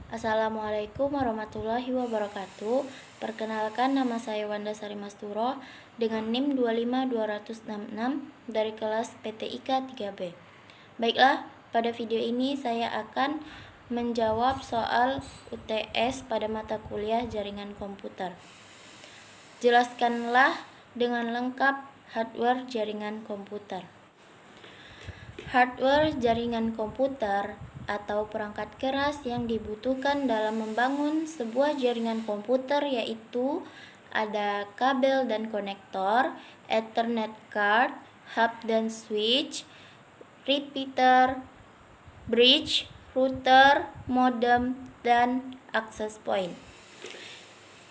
Assalamualaikum warahmatullahi wabarakatuh. Perkenalkan, nama saya Wanda Sari Masturo dengan NIM 25266 dari kelas PTIK 3B. Baiklah, pada video ini saya akan menjawab soal UTS pada mata kuliah jaringan komputer. Jelaskanlah dengan lengkap hardware jaringan komputer. Hardware jaringan komputer atau perangkat keras yang dibutuhkan dalam membangun sebuah jaringan komputer yaitu ada kabel dan konektor, Ethernet card, hub dan switch, repeater, bridge, router, modem, dan access point.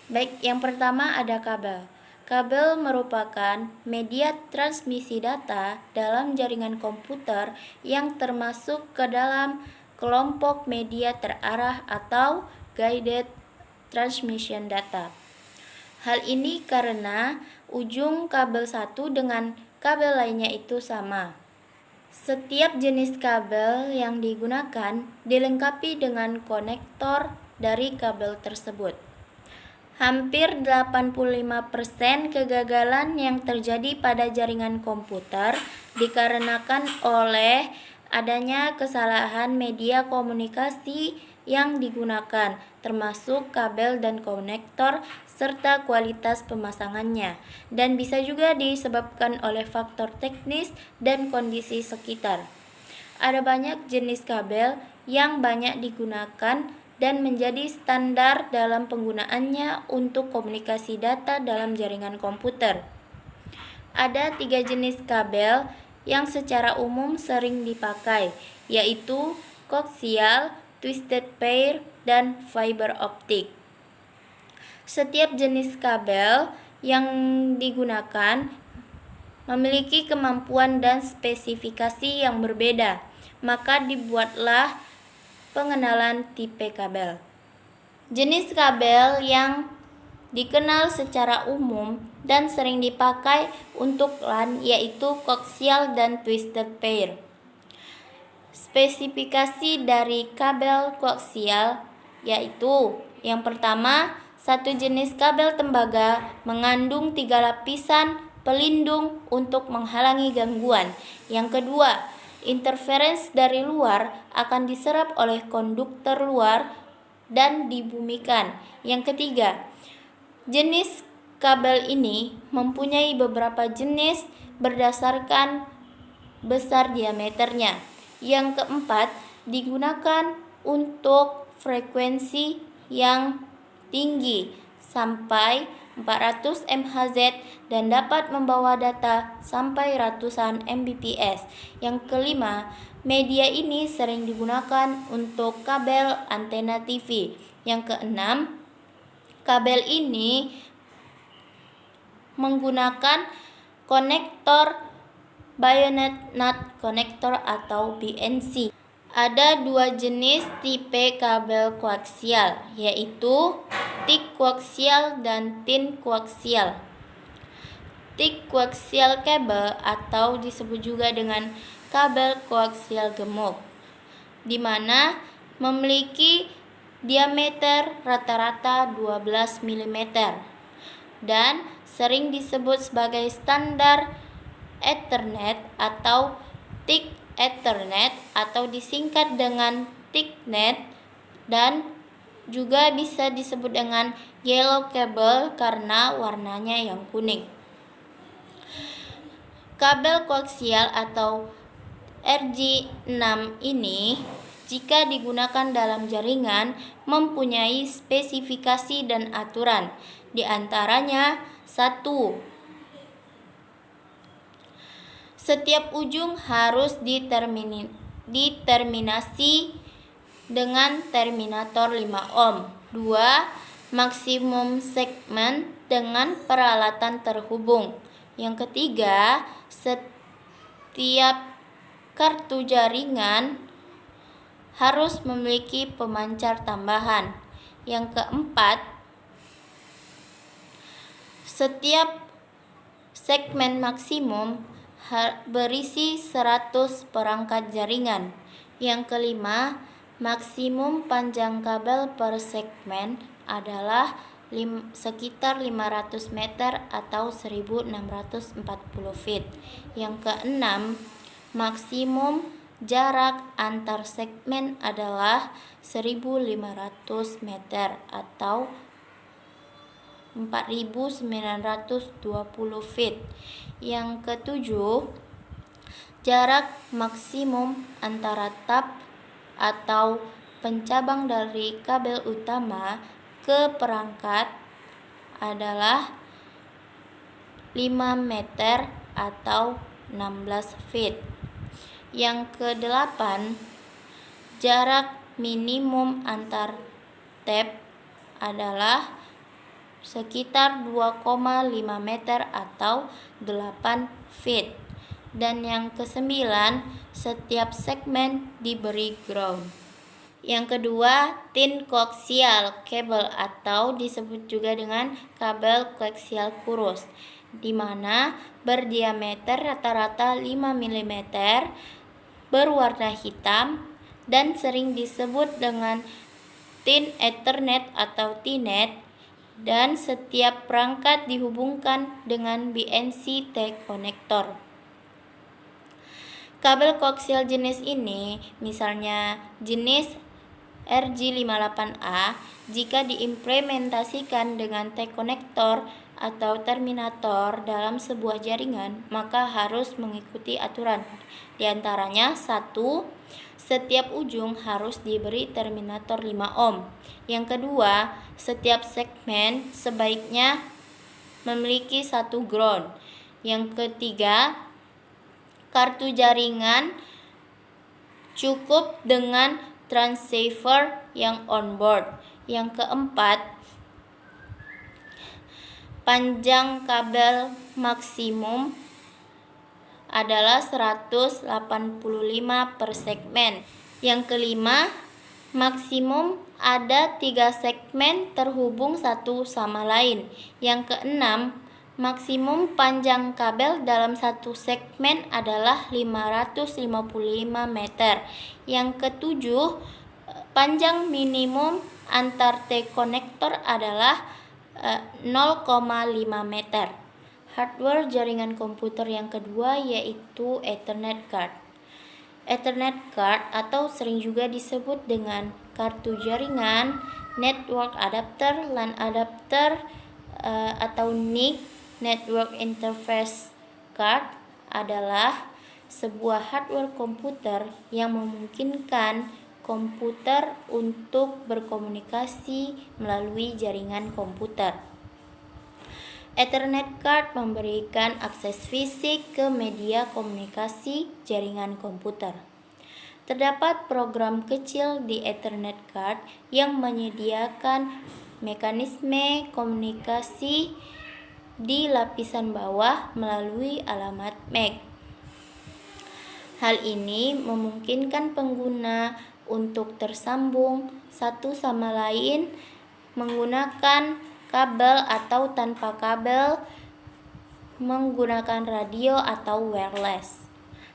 Baik, yang pertama ada kabel. Kabel merupakan media transmisi data dalam jaringan komputer yang termasuk ke dalam kelompok media terarah atau guided transmission data. Hal ini karena ujung kabel satu dengan kabel lainnya itu sama. Setiap jenis kabel yang digunakan dilengkapi dengan konektor dari kabel tersebut. Hampir 85% kegagalan yang terjadi pada jaringan komputer dikarenakan oleh adanya kesalahan media komunikasi yang digunakan, termasuk kabel dan konektor serta kualitas pemasangannya, dan bisa juga disebabkan oleh faktor teknis dan kondisi sekitar. Ada banyak jenis kabel yang banyak digunakan dan menjadi standar dalam penggunaannya untuk komunikasi data dalam jaringan komputer. Ada 3 jenis kabel yang secara umum sering dipakai, yaitu koaksial, twisted pair, dan fiber optik. Setiap jenis kabel yang digunakan memiliki kemampuan dan spesifikasi yang berbeda, maka dibuatlah pengenalan tipe kabel. Jenis kabel yang dikenal secara umum dan sering dipakai untuk LAN yaitu koaksial dan twisted pair. Spesifikasi dari kabel koaksial yaitu yang pertama, satu jenis kabel tembaga mengandung 3 lapisan pelindung untuk menghalangi gangguan. Yang kedua, interference dari luar akan diserap oleh konduktor luar dan dibumikan. Yang ketiga, jenis kabel ini mempunyai beberapa jenis berdasarkan besar diameternya. Yang keempat, digunakan untuk frekuensi yang tinggi sampai 400 MHz dan dapat membawa data sampai ratusan Mbps. Yang kelima, media ini sering digunakan untuk kabel antena TV. Yang keenam, kabel ini menggunakan konektor bayonet nut konektor atau BNC. Ada 2 jenis tipe kabel koaksial, yaitu thick koaksial dan thin koaksial. Thick koaksial kabel atau disebut juga dengan kabel koaksial gemuk, di mana memiliki diameter rata-rata 12 mm dan sering disebut sebagai standar Ethernet atau thick Ethernet atau disingkat dengan thicknet, dan juga bisa disebut dengan yellow cable karena warnanya yang kuning. Kabel koaksial atau RJ6 ini jika digunakan dalam jaringan mempunyai spesifikasi dan aturan. Di antaranya 1. Setiap ujung harus diterminasi dengan terminator 5 ohm. 2. Maksimum segmen dengan peralatan terhubung. Yang ketiga, setiap kartu jaringan harus memiliki pemancar tambahan. Yang keempat, setiap segmen maksimum berisi 100 perangkat jaringan. Yang kelima, Maksimum panjang kabel per segmen adalah sekitar 500 meter atau 1640 feet. Yang keenam, maksimum jarak antar segmen adalah 1500 meter atau 4920 feet. Yang ketujuh, jarak maksimum antara tap atau pencabang dari kabel utama ke perangkat adalah 5 meter atau 16 feet. Yang kedelapan, jarak minimum antar tap adalah sekitar 2,5 meter atau 8 feet. Dan yang kesembilan, setiap segmen diberi ground. Yang kedua, thin coaxial cable atau disebut juga dengan kabel koaksial kurus, di mana berdiameter rata-rata 5 mm, berwarna hitam, dan sering disebut dengan thin Ethernet atau T-net, dan setiap perangkat dihubungkan dengan BNC T-connector. Kabel koaksial jenis ini, misalnya jenis RJ58A, jika diimplementasikan dengan T-konektor atau terminator dalam sebuah jaringan, maka harus mengikuti aturan. Di antaranya, 1. Setiap ujung harus diberi terminator 5 ohm. Yang kedua, setiap segmen sebaiknya memiliki 1 ground. Yang ketiga, kartu jaringan cukup dengan transceiver yang onboard. Yang keempat, panjang kabel maksimum adalah 185 per segmen. Yang kelima, maksimum ada 3 segmen terhubung satu sama lain. Yang keenam, maksimum panjang kabel dalam satu segmen adalah 555 meter. Yang ketujuh, panjang minimum antar T-konektor adalah 0,5 meter. Hardware jaringan komputer yang kedua yaitu Ethernet card. Ethernet card atau sering juga disebut dengan kartu jaringan, network adapter, LAN adapter, atau NIC, Network Interface Card, adalah sebuah hardware komputer yang memungkinkan komputer untuk berkomunikasi melalui jaringan komputer. Ethernet card memberikan akses fisik ke media komunikasi jaringan komputer. Terdapat program kecil di Ethernet card yang menyediakan mekanisme komunikasi di lapisan bawah melalui alamat MAC. Hal ini memungkinkan pengguna untuk tersambung satu sama lain menggunakan kabel atau tanpa kabel, menggunakan radio atau wireless.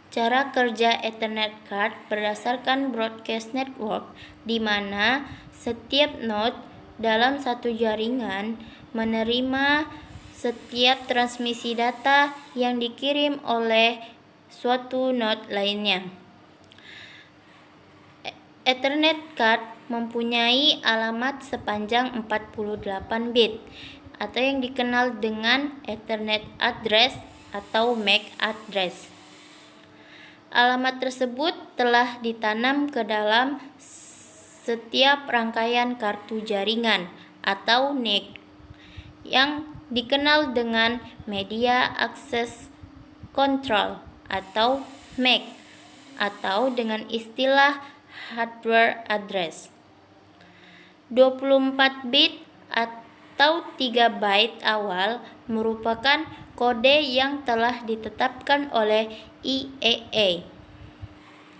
Cara kerja Ethernet card berdasarkan broadcast network, di mana setiap node dalam satu jaringan menerima setiap transmisi data yang dikirim oleh suatu node lainnya. Ethernet card mempunyai alamat sepanjang 48 bit atau yang dikenal dengan Ethernet address atau MAC address. Alamat tersebut telah ditanam ke dalam setiap rangkaian kartu jaringan atau NIC yang dikenal dengan Media Access Control atau MAC atau dengan istilah hardware address. 24 bit atau 3 byte awal merupakan kode yang telah ditetapkan oleh IEEE.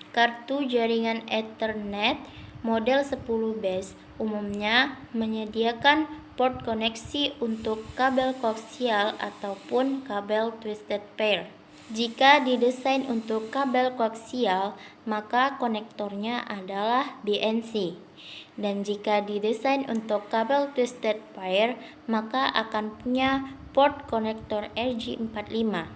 Kartu jaringan Ethernet model 10 base umumnya menyediakan port koneksi untuk kabel koaksial ataupun kabel twisted pair. Jika didesain untuk kabel koaksial, maka konektornya adalah BNC. Dan jika didesain untuk kabel twisted pair, maka akan punya port konektor RJ45.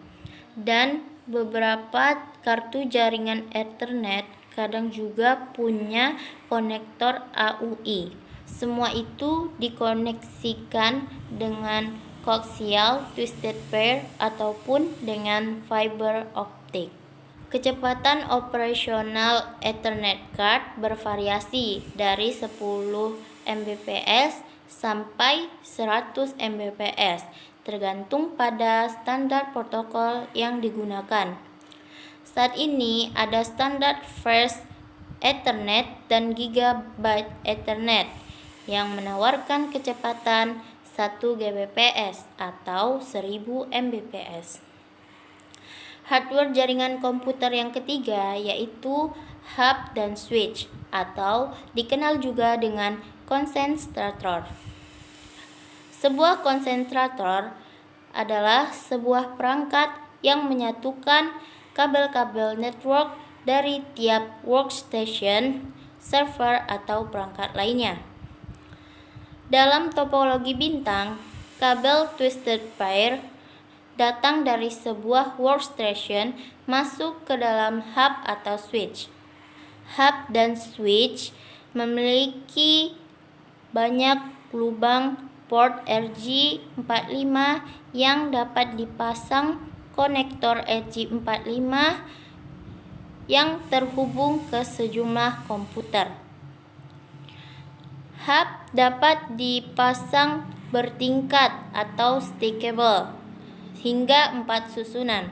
Dan beberapa kartu jaringan Ethernet kadang juga punya konektor AUI. Semua itu dikoneksikan dengan koaksial, twisted pair, ataupun dengan fiber optik. Kecepatan operasional Ethernet card bervariasi dari 10 Mbps sampai 100 Mbps, tergantung pada standar protokol yang digunakan. Saat ini ada standar Fast Ethernet dan Gigabit Ethernet yang menawarkan kecepatan 1 Gbps atau 1000 Mbps. Hardware jaringan komputer yang ketiga yaitu hub dan switch atau dikenal juga dengan konsentrator. Sebuah konsentrator adalah sebuah perangkat yang menyatukan kabel-kabel network dari tiap workstation, server, atau perangkat lainnya. Dalam topologi bintang, kabel twisted pair datang dari sebuah workstation masuk ke dalam hub atau switch. Hub dan switch memiliki banyak lubang port RJ45 yang dapat dipasang konektor RJ45 yang terhubung ke sejumlah komputer. Hub dapat dipasang bertingkat atau stackable hingga 4 susunan.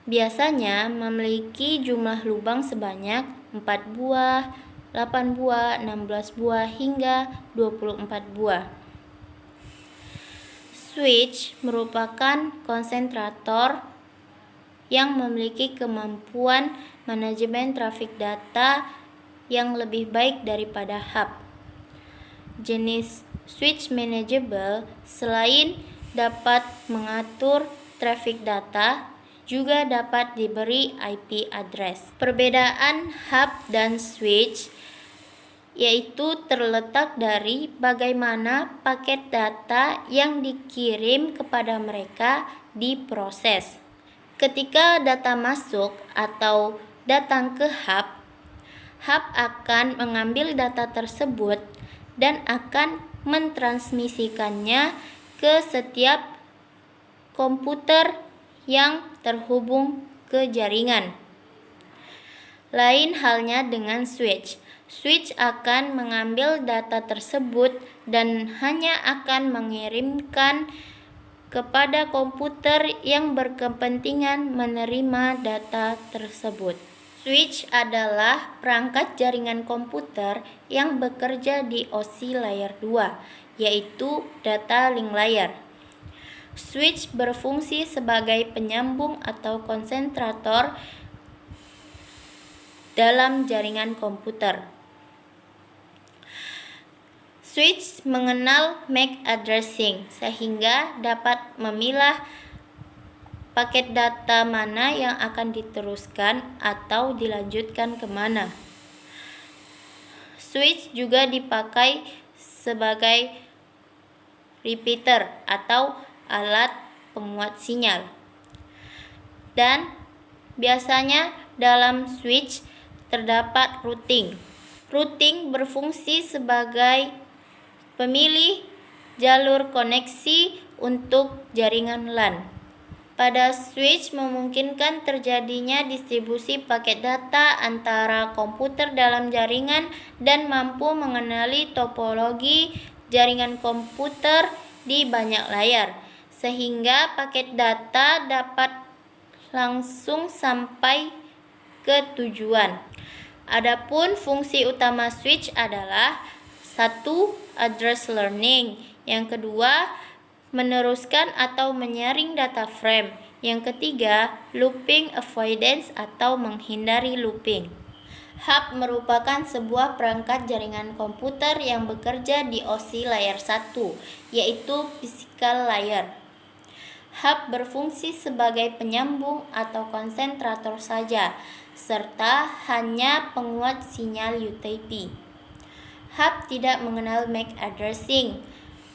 Biasanya memiliki jumlah lubang sebanyak 4 buah, 8 buah, 16 buah, hingga 24 buah. Switch merupakan konsentrator yang memiliki kemampuan manajemen trafik data yang lebih baik daripada hub. Jenis switch manageable selain dapat mengatur traffic data, juga dapat diberi IP address. Perbedaan hub dan switch yaitu terletak dari bagaimana paket data yang dikirim kepada mereka diproses. Ketika data masuk atau datang ke hub, hub akan mengambil data tersebut dan akan mentransmisikannya ke setiap komputer yang terhubung ke jaringan. Lain halnya dengan switch. Switch akan mengambil data tersebut dan hanya akan mengirimkan kepada komputer yang berkepentingan menerima data tersebut. Switch adalah perangkat jaringan komputer yang bekerja di OSI layer 2, yaitu data link layer. Switch berfungsi sebagai penyambung atau konsentrator dalam jaringan komputer. Switch mengenal MAC addressing sehingga dapat memilah paket data mana yang akan diteruskan atau dilanjutkan kemana. Switch juga dipakai sebagai repeater atau alat penguat sinyal. Dan biasanya dalam switch terdapat routing. Routing berfungsi sebagai pemilih jalur koneksi untuk jaringan LAN. Pada switch memungkinkan terjadinya distribusi paket data antara komputer dalam jaringan dan mampu mengenali topologi jaringan komputer di banyak layar, sehingga paket data dapat langsung sampai ke tujuan. Adapun fungsi utama switch adalah 1. Address learning, yang kedua meneruskan atau menyaring data frame, yang ketiga looping avoidance atau menghindari looping. Hub merupakan sebuah perangkat jaringan komputer yang bekerja di OSI layer 1, yaitu physical layer. Hub berfungsi sebagai penyambung atau konsentrator saja, serta hanya penguat sinyal UTP. Hub tidak mengenal MAC addressing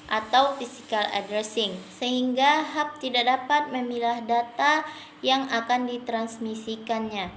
atau physical addressing, sehingga hub tidak dapat memilah data yang akan ditransmisikannya.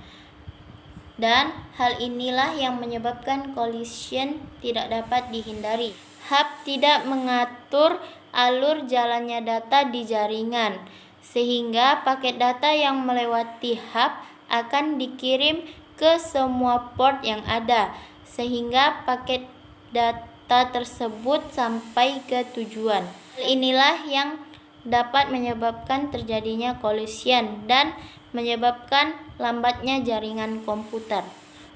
Dan hal inilah yang menyebabkan collision tidak dapat dihindari. Hub tidak mengatur alur jalannya data di jaringan, sehingga paket data yang melewati hub akan dikirim ke semua port yang ada, sehingga paket data tersebut sampai ke tujuan. Hal inilah yang dapat menyebabkan terjadinya collision dan menyebabkan lambatnya jaringan komputer.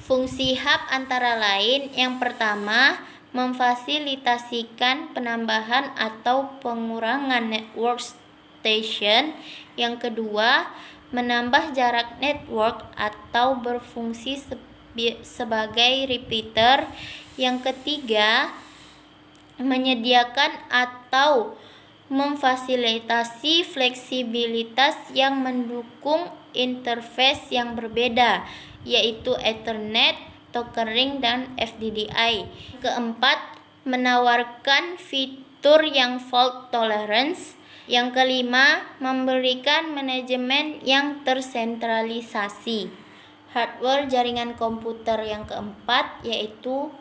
Fungsi hub antara lain yang pertama, memfasilitasikan penambahan atau pengurangan network station. Yang kedua, menambah jarak network atau berfungsi sebagai repeater. Yang ketiga, menyediakan atau memfasilitasi fleksibilitas yang mendukung interface yang berbeda, yaitu Ethernet, Tokering, dan FDDI. Keempat, menawarkan fitur yang fault tolerance. Yang kelima, memberikan manajemen yang tersentralisasi. Hardware jaringan komputer yang keempat yaitu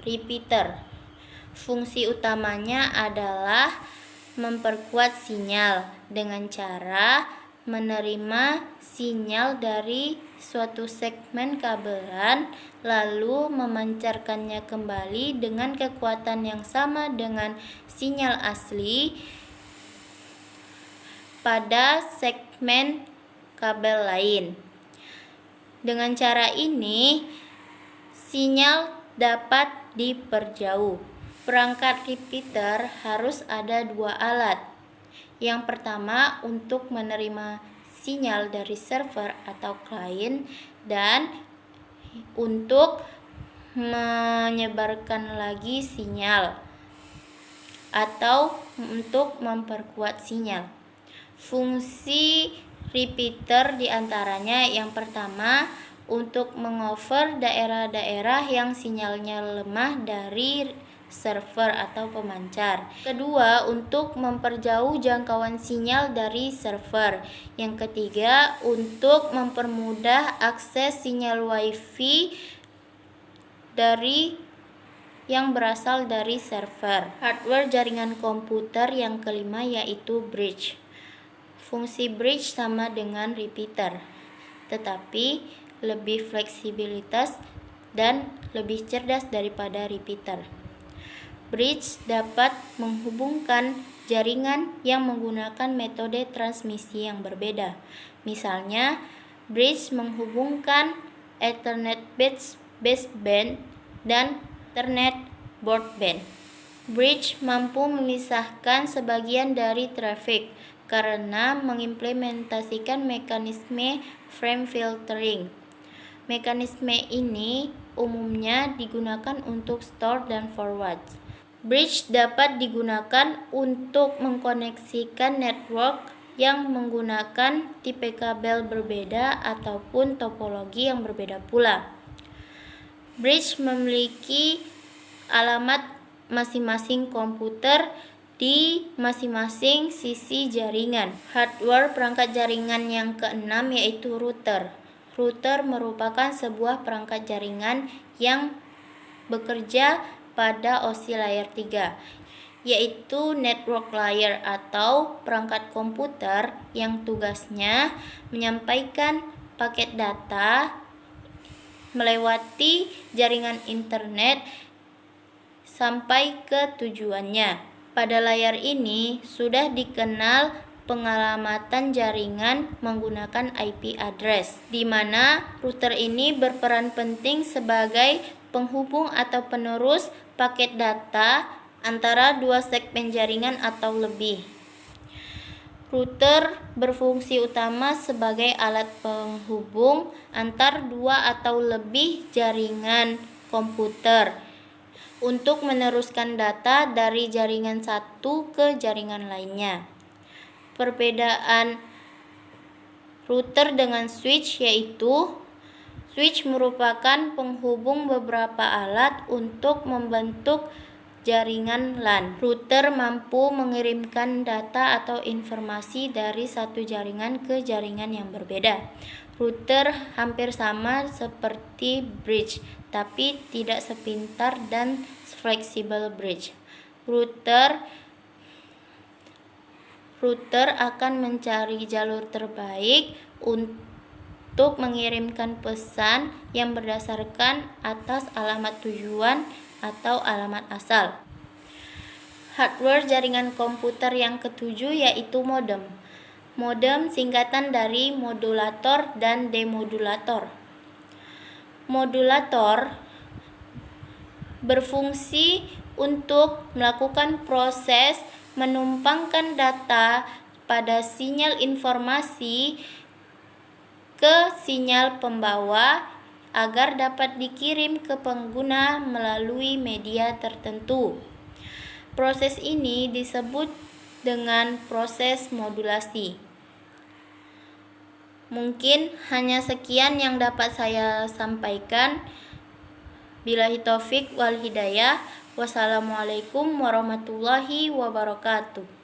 repeater. Fungsi utamanya adalah memperkuat sinyal dengan cara menerima sinyal dari suatu segmen kabelan, lalu memancarkannya kembali dengan kekuatan yang sama dengan sinyal asli pada segmen kabel lain. Dengan cara ini, sinyal dapat diperjauh. Perangkat repeater harus ada dua alat. Yang pertama untuk menerima sinyal dari server atau klien, dan untuk menyebarkan lagi sinyal atau untuk memperkuat sinyal. Fungsi repeater diantaranya yang pertama untuk mengover daerah-daerah yang sinyalnya lemah dari server atau pemancar. Kedua, untuk memperjauh jangkauan sinyal dari server. Yang ketiga, untuk mempermudah akses sinyal WiFi yang berasal dari server. Hardware jaringan komputer yang kelima yaitu bridge. Fungsi bridge sama dengan repeater, tetapi lebih fleksibilitas dan lebih cerdas daripada repeater. Bridge dapat menghubungkan jaringan yang menggunakan metode transmisi yang berbeda. Misalnya, bridge menghubungkan Ethernet baseband dan Ethernet broadband. Bridge mampu memisahkan sebagian dari traffic karena mengimplementasikan mekanisme frame filtering. Mekanisme ini umumnya digunakan untuk store dan forward. Bridge dapat digunakan untuk mengkoneksikan network yang menggunakan tipe kabel berbeda ataupun topologi yang berbeda pula. Bridge memiliki alamat masing-masing komputer di masing-masing sisi jaringan. Hardware perangkat jaringan yang keenam yaitu router. Router merupakan sebuah perangkat jaringan yang bekerja pada OSI layer 3, yaitu network layer atau perangkat komputer yang tugasnya menyampaikan paket data melewati jaringan internet sampai ke tujuannya. Pada layar ini sudah dikenal pengalamatan jaringan menggunakan IP address, di mana router ini berperan penting sebagai penghubung atau penerus paket data antara dua segmen jaringan atau lebih. Router berfungsi utama sebagai alat penghubung antar dua atau lebih jaringan komputer untuk meneruskan data dari jaringan satu ke jaringan lainnya. perbedaan router dengan switch yaitu switch merupakan penghubung beberapa alat untuk membentuk jaringan LAN. Router mampu mengirimkan data atau informasi dari satu jaringan ke jaringan yang berbeda. Router hampir sama seperti bridge, tapi tidak sepintar dan fleksibel bridge. Router akan mencari jalur terbaik untuk mengirimkan pesan yang berdasarkan atas alamat tujuan atau alamat asal. Hardware jaringan komputer yang ketujuh yaitu modem. Modem singkatan dari modulator dan demodulator. Modulator berfungsi untuk melakukan proses menumpangkan data pada sinyal informasi ke sinyal pembawa agar dapat dikirim ke pengguna melalui media tertentu. Proses ini disebut dengan proses modulasi. Mungkin hanya sekian yang dapat saya sampaikan. Billahi taufik wal hidayah. Wassalamualaikum warahmatullahi wabarakatuh.